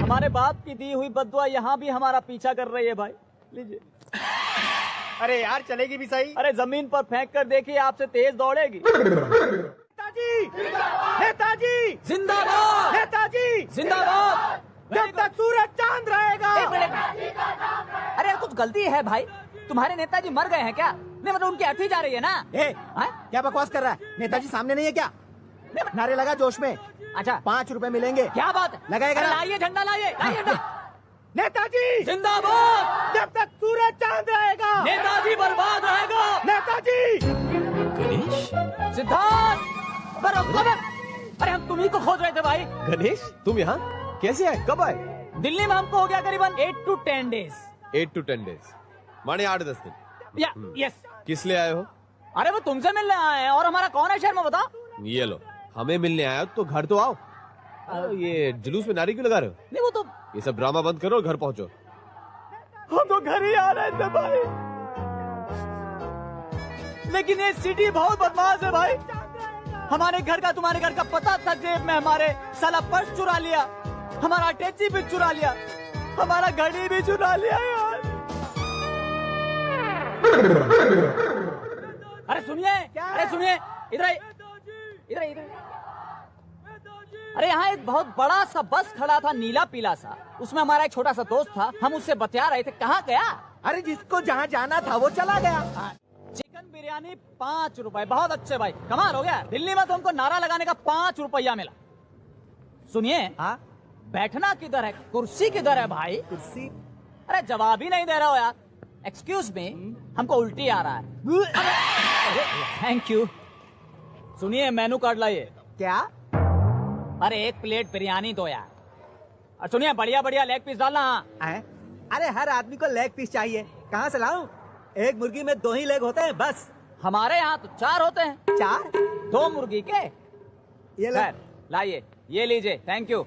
हमारे बाप की दी हुई बद्दुआ यहाँ भी हमारा पीछा कर रही है भाई। लीजिए। अरे यार चलेगी भी सही। अरे जमीन पर फेंक कर देखिए, आपसे तेज दौड़ेगी। नेताजी, नेताजी जिंदाबाद, नेताजी जिंदाबाद। जब तक सूरज चांद रहेगा। अरे कुछ गलती है भाई, तुम्हारे नेताजी मर गए हैं क्या? नहीं मतलब उनकी अर्थी जा रही है ना। क्या बकवास कर रहा है? नेताजी सामने नहीं है क्या? नारे लगा जोश में। अच्छा 5 रुपए मिलेंगे। क्या बात है? लगाएगा ना? लाइए झंडा, लाइए झंडा। नेताजी जिंदाबाद, जब तक सूरज चांद रहेगा। नेताजी बर्बाद रहेगा। नेताजी गणेश, सिद्धार्थ, अरे हम तुम्ही को खोज रहे थे भाई। गणेश तुम यहाँ कैसे आए? कब आए? दिल्ली में हमको हो गया करीबन 8 to 10 days। 8 to 10 days, माने 8-10 दिन। या यस। किस लिए आए हो? अरे वो तुमसे मिलने आए हैं, और हमारा कौन है शहर में बताओ। ये लो, हमें मिलने आया हो तो घर तो आओ। ये जुलूस में नारे क्यों लगा रहे हो? नहीं वो तो ये सब ड्रामा बंद करो और घर पहुंचो। हम तो घर ही आ रहे थे भाई, लेकिन ये सिटी बहुत बदमाश है भाई। हमारे घर का तुम्हारे घर का पता था जेब में, हमारे साला पर्स चुरा लिया, हमारा अटैची भी चुरा लिया, हमारा घड़ी भी चुरा लिया यार। अरे सुनिए, अरे सुनिए, इधर इधर इधर। अरे यहाँ एक बहुत बड़ा सा बस खड़ा था, नीला पीला सा, उसमें हमारा एक छोटा सा दोस्त था, हम उससे बतिया रहे थे। कहाँ गया? अरे जिसको जहाँ जाना था वो चला गया। चिकन बिरयानी 5 रुपए। बहुत अच्छे भाई, कमाल हो गया। दिल्ली में तो हमको नारा लगाने का 5 रुपया मिला। सुनिए, हाँ बैठना किधर है, कुर्सी किधर है भाई? कुर्सी। अरे जवाब ही नहीं दे रहे हो यार। एक्सक्यूज मी, हमको उल्टी आ रहा है। Thank you. सुनिए मेनू कार्ड लाइए। क्या? अरे 1 प्लेट बिरयानी दो यार। और सुनिए बढ़िया बढ़िया लेग पीस डालना। है? अरे हर आदमी को लेग पीस चाहिए, कहाँ से लाऊं? एक मुर्गी में 2 ही लेग होते हैं बस। हमारे यहाँ तो 4 होते हैं। 4? 2 मुर्गी के। ये ले। लाइए, ये लीजिए, थैंक यू।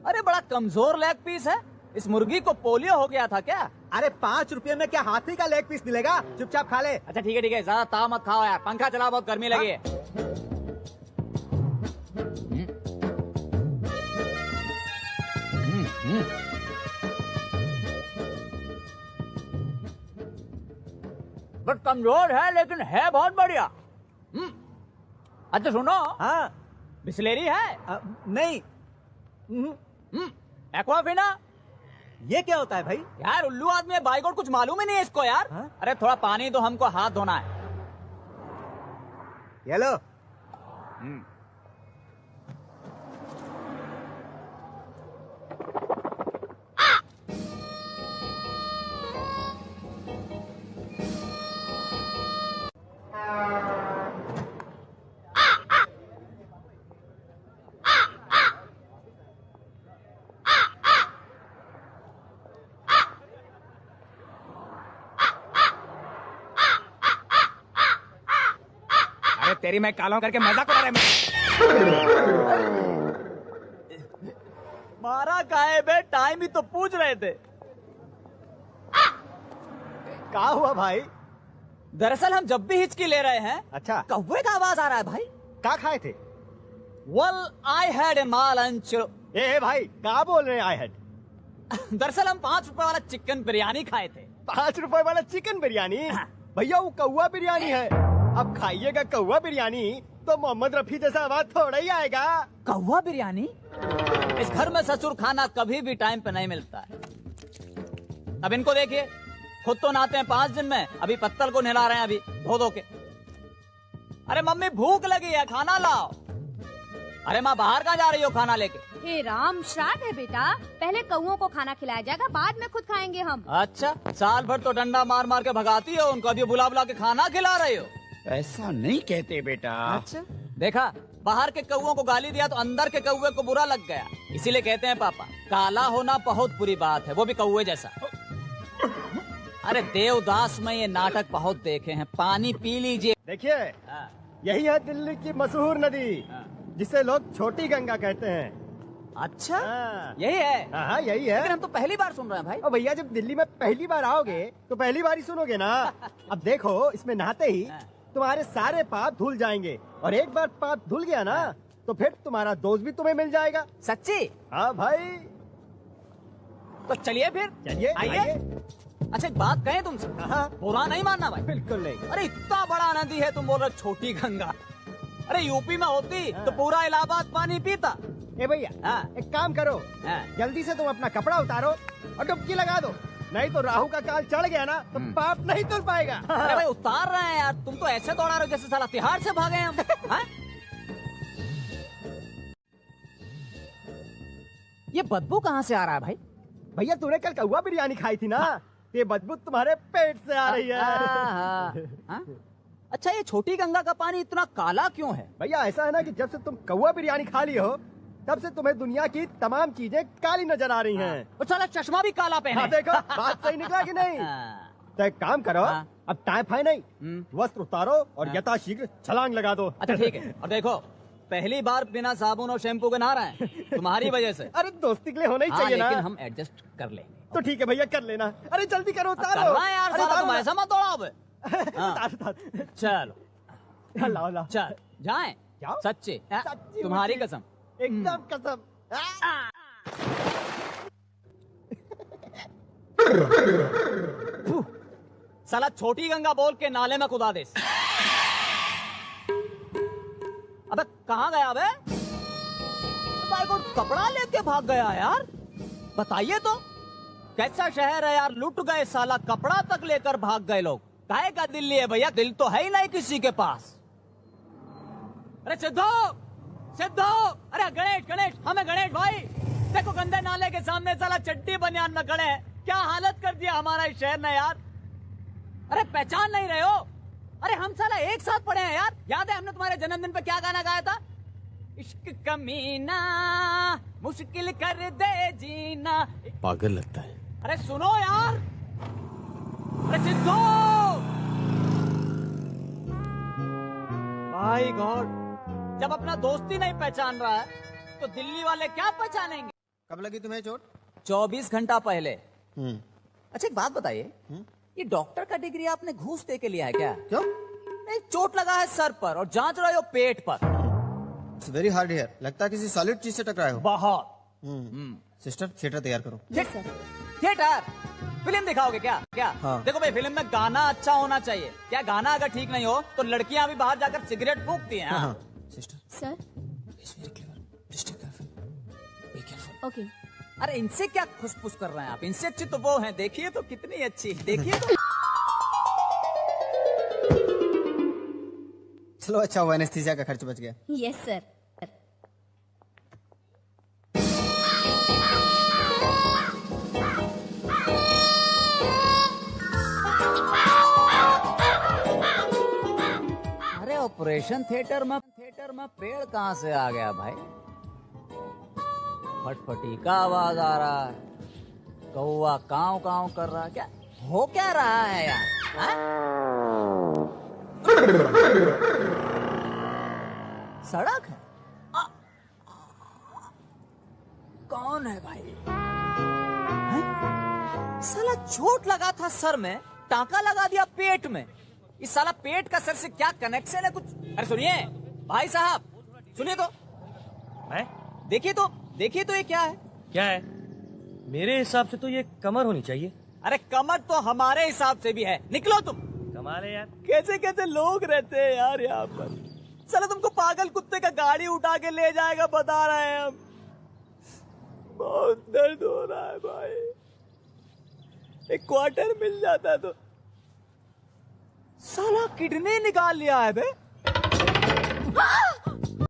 अरे बड़ा कमजोर लेग पीस है, इस मुर्गी को पोलियो हो गया था क्या? अरे 5 रुपए में क्या हाथी का लेग पीस मिलेगा? चुपचाप खा ले। अच्छा ठीक है, ज्यादा ताव मत खाओ यार, पंखा चलाओ, बहुत गर्मी लगी है। बट कमजोर है लेकिन है बहुत बढ़िया। अच्छा सुनो, हाँ बिस्लेरी है? नहीं। एक्वाफिना। ये क्या होता है भाई? यार उल्लू आदमी है, बाइगोट कुछ मालूम ही नहीं है इसको यार। हाँ? अरे थोड़ा पानी दो, हमको हाथ धोना है। ये लो। तेरी मैं कालों करके मजाक उड़ा रहे मारा काहे बे, टाइम ही तो पूछ रहे थे। क्या हुआ भाई? दरअसल हम जब भी हिचकी ले रहे हैं, अच्छा कौवे का आवाज आ रहा है भाई। क्या खाए थे? Well, I had a lunch। ए भाई क्या बोल रहे हैं आई हेड? दरअसल हम 5 रुपए वाला चिकन बिरयानी खाए थे। 5 रुपए वाला चिकन बिरयानी? भैया वो कौवा बिरयानी है। अब खाइएगा कौवा बिरयानी तो मोहम्मद रफी जैसा आवाज थोड़ा ही आएगा। कौवा बिरयानी? इस घर में ससुर खाना कभी भी टाइम पे नहीं मिलता है। अब इनको देखिए, खुद तो नहाते हैं 5 दिन में, अभी पत्तल को नहला रहे हैं अभी धो धो के। अरे मम्मी भूख लगी है, खाना लाओ। अरे माँ बाहर कहाँ जा रही हो खाना लेके? हे राम, श्राद्ध है बेटा, पहले कौओं को खाना खिलाया जाएगा, बाद में खुद खाएंगे हम। अच्छा, साल भर तो डंडा मार मार के भगाती हो उनको, अभी बुला बुला के खाना खिला रही हो। ऐसा नहीं कहते बेटा। अच्छा देखा, बाहर के कौओं को गाली दिया तो अंदर के कौवे को बुरा लग गया, इसीलिए कहते हैं पापा काला होना बहुत बुरी बात है, वो भी कौवे जैसा। अरे देवदास में ये नाटक बहुत देखे हैं, पानी पी लीजिए। देखिए यही है दिल्ली की मशहूर नदी जिसे लोग छोटी गंगा कहते हैं। अच्छा हाँ। यही है? हाँ यही है। लेकिन हम तो पहली बार सुन रहे हैं भाई। और भैया जब दिल्ली में पहली बार आओगे तो पहली बार ही सुनोगे ना। अब देखो इसमें नहाते ही तुम्हारे सारे पाप धुल जाएंगे, और एक बार पाप धुल गया ना तो फिर तुम्हारा दोस्त भी तुम्हें मिल जाएगा। सच्ची? हाँ भाई। तो चलिए फिर, चलिए आइए। अच्छा एक बात कहें तुमसे, हाँ बुरा नहीं मानना भाई। बिल्कुल नहीं। अरे इतना बड़ा नदी है, तुम बोल रहे छोटी गंगा। अरे यूपी में होती तो पूरा इलाहाबाद पानी पीता। ए भैया, हाँ। एक काम करो, हाँ। जल्दी से तुम अपना कपड़ा उतारो और डुबकी लगा दो, नहीं तो राहु का काल चढ़ गया ना तो पाप नहीं तुल पाएगा। अरे भाई उतार रहे हैं यार, तुम तो ऐसे दौड़ा रहे हो जैसे साला तिहाड़ से भागे हम। हाँ? ये बदबू कहाँ से आ रहा है भाई? भैया तूने कल कौवा बिरयानी खाई थी ना, ये बदबू तुम्हारे पेट से आ रही है। हाँ? अच्छा ये छोटी गंगा का पानी इतना काला क्यों है? भैया ऐसा है ना कि जब से तुम कौवा बिरयानी खा ली हो तब से तुम्हें दुनिया की तमाम चीजें काली नजर आ रही हैं। और साला चश्मा भी काला पहने। हाँ देखो, बात सही निकला कि नहीं? तो एक काम करो, हाँ। अब टाइम है नहीं, वस्त्र उतारो और यथाशीघ्र छलांग लगा दो। अच्छा ठीक है, और देखो पहली बार बिना साबुन और शैम्पू के नहा रहे हैं तुम्हारी वजह से। अरे दोस्ती के लिए होना ही हाँ, चाहिए लेकिन ना। हम एडजस्ट कर लेंगे। तो ठीक है भैया, कर लेना। अरे जल्दी करो, कर उतारो। रहा है यार अरे साला, तुम उतारो ऐसा मत दौड़ाओ बे। ना। हाँ। उतार, उतार। चलो लाओ लाओ, चल जाएं। जाओ। सच्ची हाँ? सच्ची तुम्हारी मुच्ची। कसम। एकदम कसम। साला छोटी गंगा बोल के नाले में कुदा दे। अबे कहाँ गया बे? भाई को कपड़ा लेके भाग गया यार। बताइए तो कैसा शहर है यार, लुट गए साला, कपड़ा तक लेकर भाग गए लोग। काहे का दिल लिए भैया, दिल तो है ही नहीं किसी के पास। अरे सिद्धू, सिद्धू, अरे गणेश, गणेश, हमें गणेश भाई, देखो गंदे नाले के सामने साला चड्डी बनियान में खड़े हैं। क्या हालत कर दिया हमारा इस शहर ने यार। अरे पहचान नहीं रहे हो? अरे हम साला एक साथ पढ़े हैं यार। याद है हमने तुम्हारे जन्मदिन पे क्या गाना गाया था? इश्क कमीना मुश्किल कर दे जीना। पागल लगता है। अरे सुनो यार, अरे सिद्धू, भाई गॉड, जब अपना दोस्ती नहीं पहचान रहा है तो दिल्ली वाले क्या पहचानेंगे? कब लगी तुम्हें चोट? 24 घंटा पहले। अच्छा एक बात बताइए, ये डॉक्टर का डिग्री आपने घूस दे के लिया है क्या? क्यों? नहीं, चोट लगा है सर पर और जांच रहे हो पेट पर। इट्स वेरी हार्ड हियर, लगता है किसी सॉलिड चीज से टकराए हो। बहुत। सिस्टर थिएटर तैयार करो। Yes sir. थिएटर फिल्म दिखाओगे क्या? क्या? हाँ। देखो भाई, फिल्म में गाना अच्छा होना चाहिए। क्या गाना अगर ठीक नहीं हो तो लड़कियां भी बाहर जाकर सिगरेट फूकती हैं। हाँ? Sister sir it's very clever, please take careful, be careful. Okay. अरे इनसे क्या खुसफुस कर रहे हैं आप? इनसे अच्छी तो वो हैं, देखिए तो कितनी अच्छी, देखिए तो। चलो अच्छा हुआ, एनेस्थीसिया का खर्च बच गया। Yes sir. अरे ऑपरेशन थिएटर में पेड़ कहाँ से आ गया भाई? फटफटी का आवाज आ रहा है, कौवा काव काव कर रहा है। क्या हो क्या रहा है यार? हाँ? सड़क है? कौन है भाई? हैं? साला चोट लगा था सर में, टांका लगा दिया पेट में। इस साला पेट का सर से क्या कनेक्शन है कुछ? अरे सुनिए भाई साहब, सुनिए तो। है? देखिए तो ये क्या है? क्या है? मेरे हिसाब से तो ये कमर होनी चाहिए। अरे कमर तो हमारे हिसाब से भी है। निकलो तुम। कमाल है यार। कैसे कैसे लोग रहते हैं यार यहाँ पर। साला तुमको पागल कुत्ते का गाड़ी उठा के ले जाएगा बता रहे हैं हम। बहुत दर्द हो रहा है भाई, एक क्वार्टर मिल जाता तो। साला किडनी निकाल लिया है बे।